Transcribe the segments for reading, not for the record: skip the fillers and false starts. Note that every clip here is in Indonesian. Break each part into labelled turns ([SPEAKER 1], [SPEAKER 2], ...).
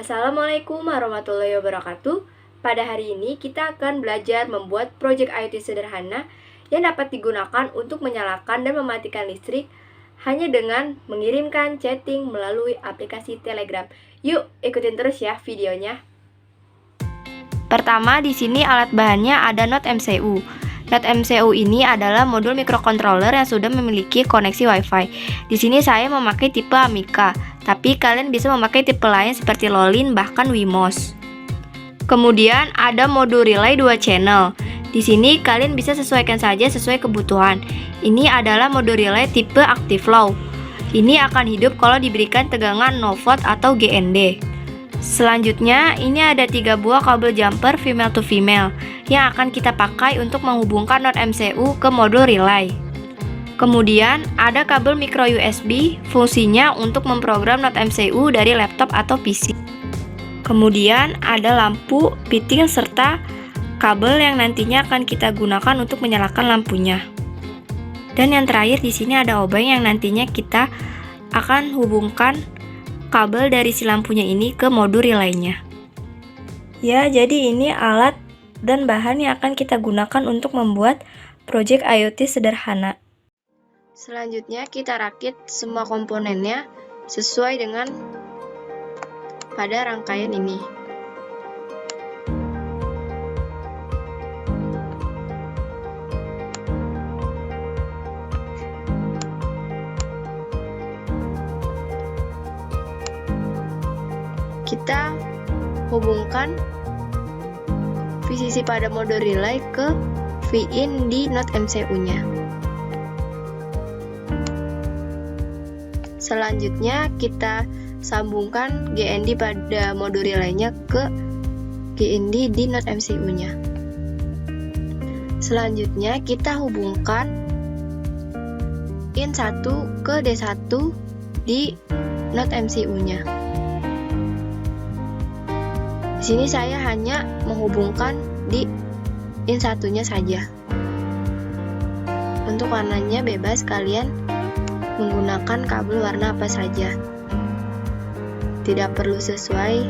[SPEAKER 1] Assalamualaikum warahmatullahi wabarakatuh. Pada hari ini kita akan belajar membuat proyek IoT sederhana yang dapat digunakan untuk menyalakan dan mematikan listrik hanya dengan mengirimkan chatting melalui aplikasi Telegram. Yuk, ikutin terus ya videonya. Pertama, di sini alat bahannya ada Node MCU. Node MCU ini adalah modul microcontroller yang sudah memiliki koneksi WiFi. Di sini saya memakai tipe Amica, tapi kalian bisa memakai tipe lain seperti Lolin bahkan Wemos. Kemudian ada modul relay 2 channel. Di sini kalian bisa sesuaikan saja sesuai kebutuhan. Ini adalah modul relay tipe active low. Ini akan hidup kalau diberikan tegangan 0 volt atau GND. Selanjutnya, ini ada 3 buah kabel jumper female to female yang akan kita pakai untuk menghubungkan Node MCU ke modul relay. Kemudian, ada kabel micro USB, fungsinya untuk memprogram Node MCU dari laptop atau PC. Kemudian, ada lampu, fitting, serta kabel yang nantinya akan kita gunakan untuk menyalakan lampunya. Dan yang terakhir di sini ada obeng yang nantinya kita akan hubungkan kabel dari si lampunya ini ke modul relaynya. Ya, jadi ini alat dan bahan yang akan kita gunakan untuk membuat proyek IoT sederhana. Selanjutnya kita rakit semua komponennya sesuai dengan pada rangkaian ini. Kita hubungkan VCC pada modul relay ke VIN di Node MCU-nya. Selanjutnya kita sambungkan GND pada modul relay-nya ke GND di Node MCU-nya. Selanjutnya kita hubungkan IN1 ke D1 di Node MCU-nya. Di sini saya hanya menghubungkan di IN1-nya saja. Untuk warnanya bebas, kalian menggunakan kabel warna apa saja. Tidak perlu sesuai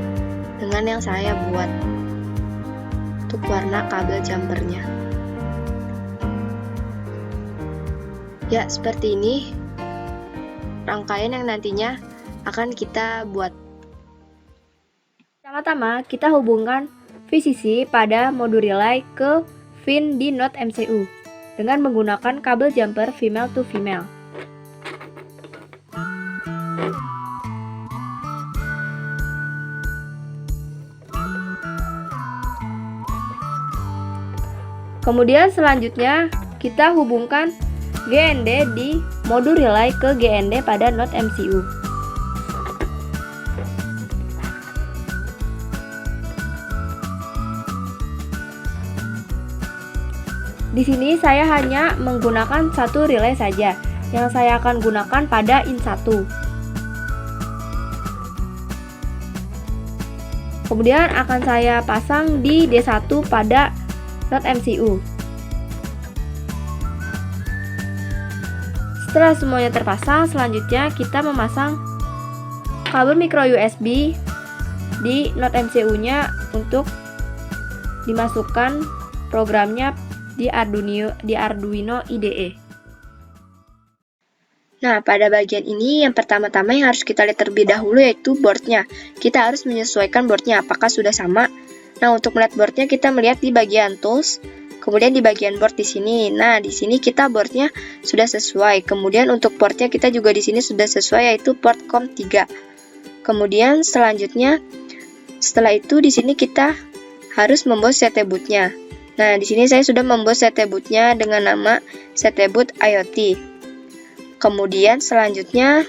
[SPEAKER 1] dengan yang saya buat untuk warna kabel jumpernya. Ya, seperti ini rangkaian yang nantinya akan kita buat. Pertama-tama, kita hubungkan VCC pada modul relay ke VIN di Node MCU dengan menggunakan kabel jumper female to female. Kemudian selanjutnya, kita hubungkan GND di modul relay ke GND pada Node MCU. Di sini saya hanya menggunakan satu relay saja, yang saya akan gunakan pada IN1. Kemudian akan saya pasang di D1 pada Node MCU. Setelah semuanya terpasang, selanjutnya kita memasang kabel micro USB di Node MCU-nya untuk dimasukkan programnya di Arduino IDE. Nah, pada bagian ini yang pertama-tama yang harus kita lihat terlebih dahulu yaitu boardnya. Kita harus menyesuaikan boardnya apakah sudah sama. Nah, untuk melihat boardnya kita melihat di bagian tools, kemudian di bagian board di sini. Nah, di sini kita boardnya sudah sesuai. Kemudian untuk portnya kita juga di sini sudah sesuai yaitu port COM3. Kemudian selanjutnya setelah itu di sini kita harus membuat CT bootnya. Nah, di sini saya sudah membuat CT bootnya dengan nama CT boot IoT. Kemudian selanjutnya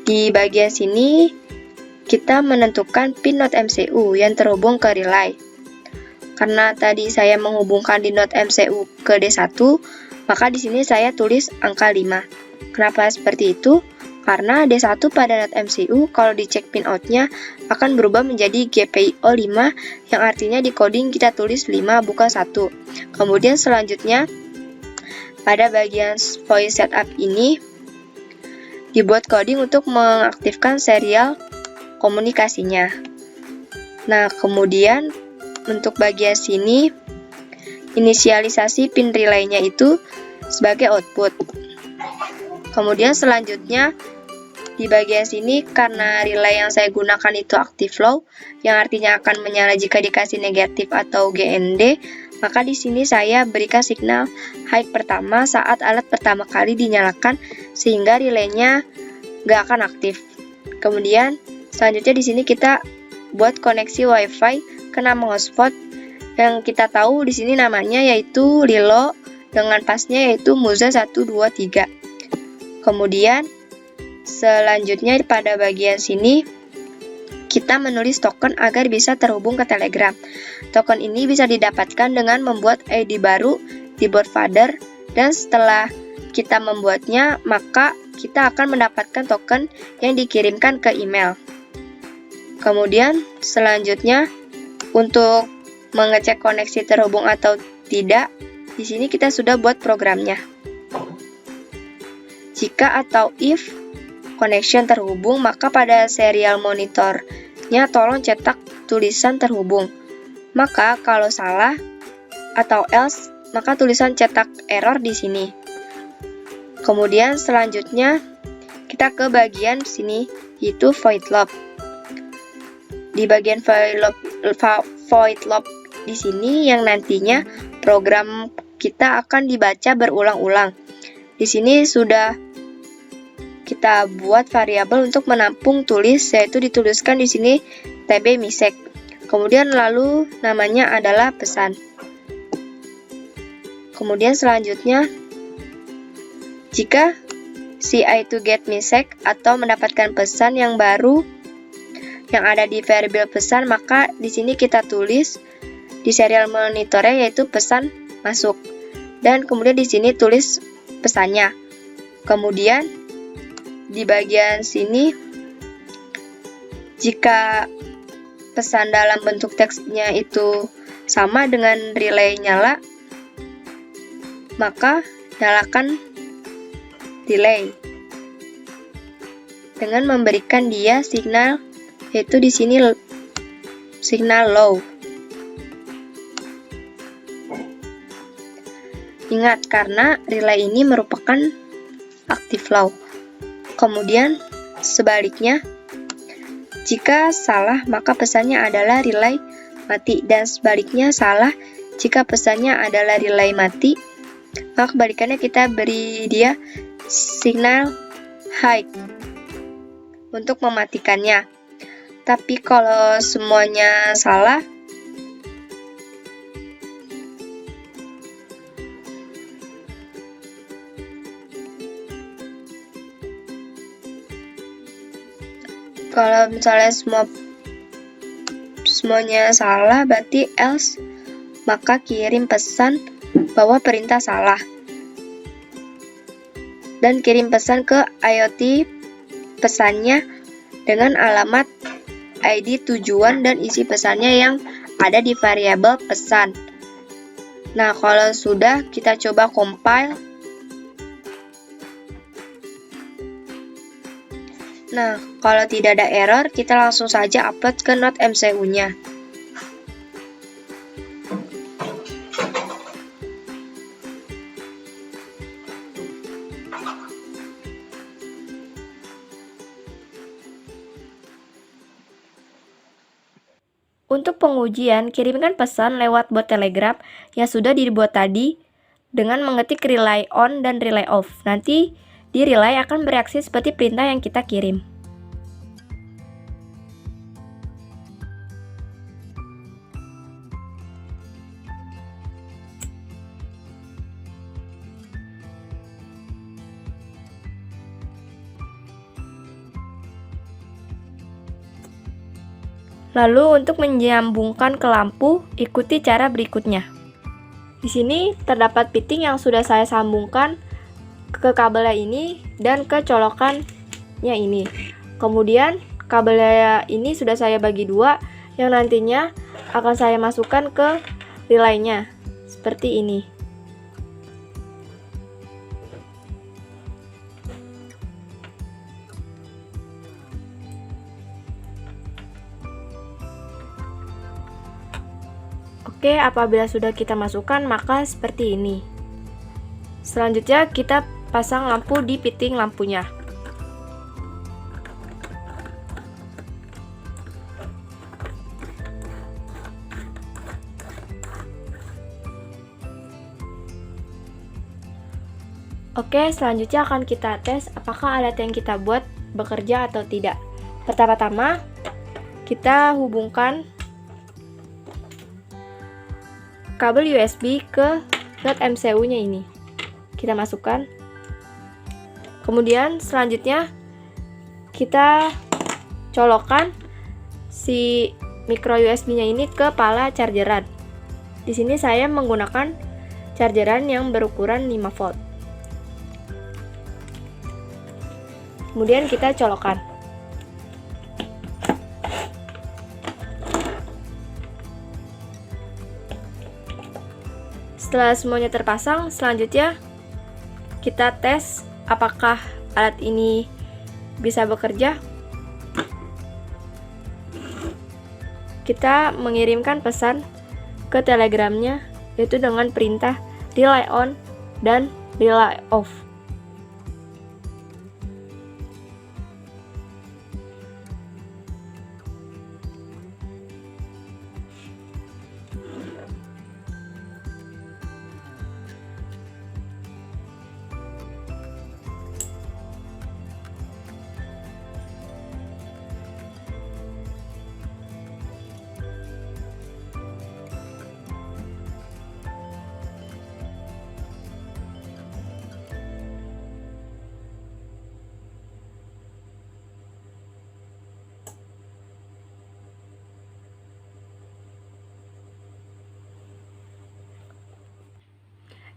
[SPEAKER 1] di bagian sini kita menentukan pin Node MCU yang terhubung ke relay. Karena tadi saya menghubungkan di Node MCU ke D1, maka di sini saya tulis angka 5. Kenapa seperti itu? Karena D1 pada Node MCU kalau dicek pinoutnya akan berubah menjadi GPIO 5 yang artinya di coding kita tulis 5 bukan 1. Kemudian selanjutnya pada bagian voice setup ini dibuat coding untuk mengaktifkan serial komunikasinya. Nah, kemudian untuk bagian sini, inisialisasi pin relaynya itu sebagai output. Kemudian selanjutnya di bagian sini, karena relay yang saya gunakan itu active low, yang artinya akan menyala jika dikasih negatif atau GND, maka di sini saya berikan signal high pertama saat alat pertama kali dinyalakan, sehingga relaynya nggak akan aktif. Kemudian selanjutnya di sini kita buat koneksi WiFi ke nama hotspot yang kita tahu di sini namanya yaitu Lilo, dengan pasnya yaitu Muza 123. Kemudian selanjutnya pada bagian sini kita menulis token agar bisa terhubung ke Telegram. Token ini bisa didapatkan dengan membuat ID baru di board father, dan setelah kita membuatnya maka kita akan mendapatkan token yang dikirimkan ke email. Kemudian selanjutnya untuk mengecek koneksi terhubung atau tidak, di sini kita sudah buat programnya. Jika atau if connection terhubung, maka pada serial monitornya tolong cetak tulisan terhubung. Maka kalau salah atau else, maka tulisan cetak error di sini. Kemudian selanjutnya kita ke bagian sini, yaitu void loop. Di bagian void loop di sini yang nantinya program kita akan dibaca berulang-ulang. Di sini sudah kita buat variabel untuk menampung tulis, yaitu dituliskan di sini tb misek. Kemudian lalu namanya adalah pesan. Kemudian selanjutnya, jika CI to get misek atau mendapatkan pesan yang baru yang ada di variabel pesan, maka di sini kita tulis di serial monitornya yaitu pesan masuk. Dan kemudian di sini tulis pesannya. Kemudian di bagian sini, jika pesan dalam bentuk teksnya itu sama dengan relay nyala, maka nyalakan relay dengan memberikan dia signal, yaitu di sini signal low. Ingat, karena relay ini merupakan active low. Kemudian sebaliknya, jika salah maka pesannya adalah relay mati, dan sebaliknya salah jika pesannya adalah relay mati, maka kebalikannya kita beri dia signal high untuk mematikannya. Tapi kalau semuanya salah, kalau misalnya semuanya salah, berarti else, maka kirim pesan bahwa perintah salah. Dan kirim pesan ke IoT pesannya dengan alamat ID tujuan dan isi pesannya yang ada di variabel pesan. Nah, kalau sudah, kita coba compile. Nah, kalau tidak ada error, kita langsung saja upload ke Node MCU-nya. Untuk pengujian, kirimkan pesan lewat bot Telegram yang sudah dibuat tadi dengan mengetik relay on dan relay off. Nanti di relay akan bereaksi seperti perintah yang kita kirim. Lalu untuk menyambungkan ke lampu, ikuti cara berikutnya. Di sini terdapat fitting yang sudah saya sambungkan ke kabelnya ini dan ke colokannya ini. Kemudian kabelnya ini sudah saya bagi dua, yang nantinya akan saya masukkan ke relaynya seperti ini. Oke, apabila sudah kita masukkan, maka seperti ini. Selanjutnya kita pasang lampu di fitting lampunya. Oke, selanjutnya akan kita tes apakah alat yang kita buat bekerja atau tidak. Pertama-tama, kita hubungkan kabel USB ke not MCU-nya ini. Kita masukkan. Kemudian selanjutnya kita colokkan si micro USB-nya ini ke pala chargeran. Di sini saya menggunakan chargeran yang berukuran 5 volt. Kemudian kita colokkan. Setelah semuanya terpasang, selanjutnya kita tes apakah alat ini bisa bekerja. Kita mengirimkan pesan ke telegramnya, yaitu dengan perintah relay on dan relay off.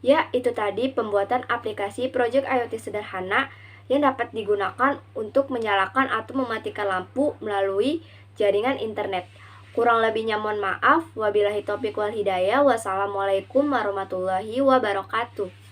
[SPEAKER 1] Ya, itu tadi pembuatan aplikasi Project IoT sederhana yang dapat digunakan untuk menyalakan atau mematikan lampu melalui jaringan internet. Kurang lebihnya mohon maaf. Wabillahi taufiq wal hidayah. Wassalamualaikum warahmatullahi wabarakatuh.